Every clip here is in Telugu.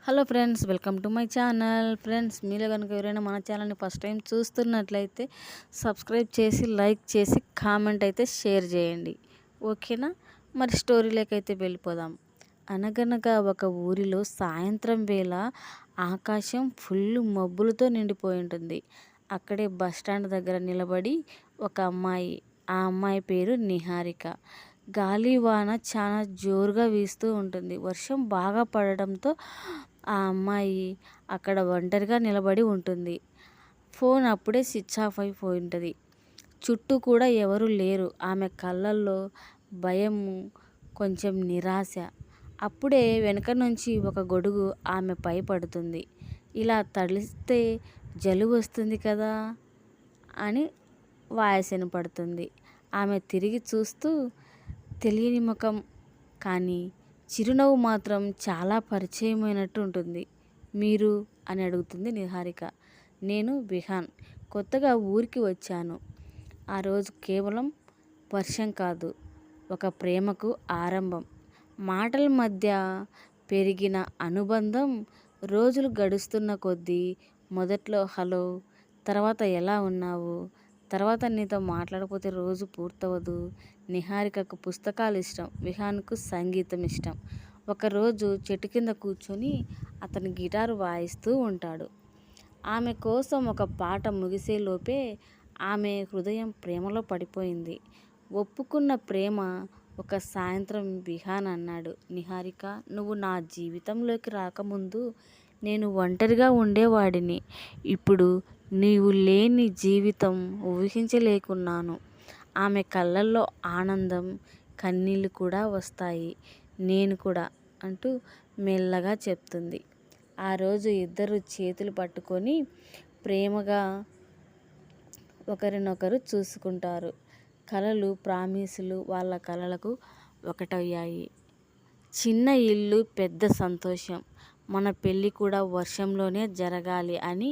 Hello friends, welcome to my channel. Friends, మీలో కనుక ఎవరైనా మన ఛానల్ని ఫస్ట్ టైం చూస్తున్నట్లయితే సబ్స్క్రైబ్ చేసి, లైక్ చేసి, కామెంట్ అయితే షేర్ చేయండి. ఓకేనా? మరి స్టోరీలోకైతే వెళ్ళిపోదాం. అనగనగా ఒక ఊరిలో సాయంత్రం వేళ ఆకాశం ఫుల్ మబ్బులతో నిండిపోయి ఉంటుంది. అక్కడే బస్టాండ్ దగ్గర నిలబడి ఒక అమ్మాయి. ఆ అమ్మాయి పేరు నిహారిక. గాలి వాన చాలా జోరుగా వీస్తూ ఉంటుంది. వర్షం బాగా పడడంతో ఆ అమ్మాయి అక్కడ ఒంటరిగా నిలబడి ఉంటుంది. ఫోన్ అప్పుడే స్విచ్ ఆఫ్ అయిపోయి ఉంటుంది. చుట్టూ కూడా ఎవరు లేరు. ఆమె కళ్ళల్లో భయము, కొంచెం నిరాశ. అప్పుడే వెనక నుంచి ఒక గొడుగు ఆమెపై పడుతుంది. ఇలా తడిస్తే జలుబు వస్తుంది కదా అని వాయిస్ వినపడుతుంది. ఆమె తిరిగి చూస్తూ తెలియని ముఖం, కానీ చిరునవ్వు మాత్రం చాలా పరిచయమైనట్టు ఉంటుంది. మీరు అని అడుగుతుంది నిహారిక. నేను విహాన్, కొత్తగా ఊరికి వచ్చాను. ఆ రోజు కేవలం వర్షం కాదు, ఒక ప్రేమకు ఆరంభం. మాటల మధ్య పెరిగిన అనుబంధం రోజులు గడుస్తున్న కొద్దీ మొదట్లో హలో, తర్వాత ఎలా ఉన్నావు, తర్వాత నీతో మాట్లాడకపోతే రోజు పూర్తవదు. నిహారికకు పుస్తకాలు ఇష్టం, విహాన్కు సంగీతం ఇష్టం. ఒకరోజు చెట్టు కింద కూర్చొని అతను గిటారు వాయిస్తూ ఉంటాడు. ఆమె కోసం ఒక పాట ముగిసేలోపే ఆమె హృదయం ప్రేమలో పడిపోయింది. ఒప్పుకున్న ప్రేమ. ఒక సాయంత్రం విహాన్ అన్నాడు, నిహారిక, నువ్వు నా జీవితంలోకి రాకముందు నేను ఒంటరిగా ఉండేవాడిని. ఇప్పుడు నీవు లేని జీవితం ఊహించలేకున్నాను. ఆమె కళ్ళల్లో ఆనందం, కన్నీళ్ళు కూడా వస్తాయి. నేను కూడా అంటూ మెల్లగా చెప్తుంది. ఆ రోజు ఇద్దరు చేతులు పట్టుకొని ప్రేమగా ఒకరినొకరు చూసుకుంటారు. కలలు, ప్రామిసులు వాళ్ళ కలలకు ఒకటయ్యాయి. చిన్న ఇల్లు, పెద్ద సంతోషం. మన పెళ్ళి కూడా వర్షంలోనే జరగాలి అని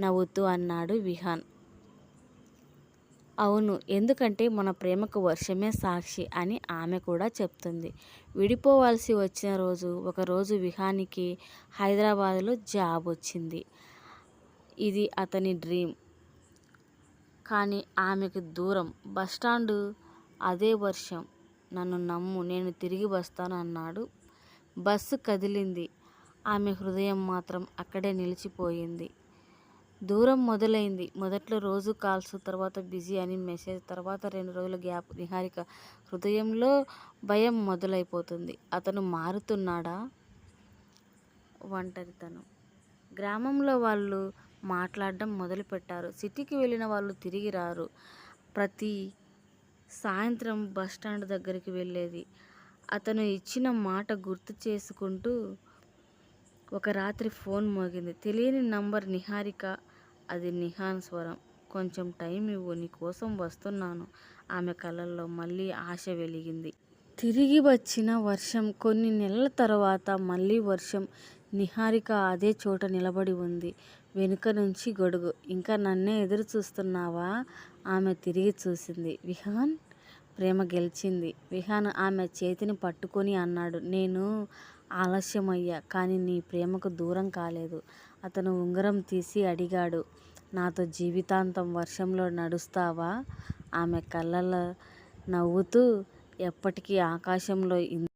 నవ్వుతూ అన్నాడు విహాన్. అవును, ఎందుకంటే మన ప్రేమకు వర్షమే సాక్షి అని ఆమె కూడా చెప్తుంది. విడిపోవాల్సి వచ్చిన రోజు, ఒకరోజు విహానికి హైదరాబాదులో జాబ్ వచ్చింది. ఇది అతని డ్రీమ్. కానీ ఆమెకు దూరం. బస్టాండు అదే వర్షం. నన్ను నమ్ము, నేను తిరిగి వస్తాను అన్నాడు. బస్సు కదిలింది. ఆమె హృదయం మాత్రం అక్కడే నిలిచిపోయింది. దూరం మొదలైంది. మొదట్లో రోజు కాల్స్, తర్వాత బిజీ అని మెసేజ్, తర్వాత 2 రోజుల గ్యాప్. నిహారిక హృదయంలో భయం మొదలైపోతుంది. అతను మారుతున్నాడా? ఒంటరితనం. గ్రామంలో వాళ్ళు మాట్లాడడం మొదలుపెట్టారు. సిటీకి వెళ్ళిన వాళ్ళు తిరిగి రారు. ప్రతి సాయంత్రం బస్టాండ్ దగ్గరికి వెళ్ళేది. అతను ఇచ్చిన మాట గుర్తు చేసుకుంటూ ఒక రాత్రి ఫోన్ మోగింది. తెలియని నంబర్. నిహారిక. అది నిహాన్ స్వరం. కొంచెం టైం ఇవ్వు, నీ కోసం వస్తున్నాను. ఆమె కళ్ళల్లో మళ్ళీ ఆశ వెలిగింది. తిరిగి వచ్చిన వర్షం. కొన్ని నెలల తర్వాత మళ్ళీ వర్షం. నిహారిక అదే చోట నిలబడి ఉంది. వెనుక నుంచి గొడుగు. ఇంకా నన్నే ఎదురు చూస్తున్నావా? ఆమె తిరిగి చూసింది. విహాన్. ప్రేమ గెలిచింది. విహాన్ ఆమె చేతిని పట్టుకొని అన్నాడు, నేను ఆలస్యమయ్యా, కానీ నీ ప్రేమకు దూరం కాలేదు. అతను ఉంగరం తీసి అడిగాడు, నాతో జీవితాంతం వర్షంలో నడుస్తావా? ఆమె కళ్ళల్లో నవ్వుతూ, ఎప్పటికీ ఆకాశంలో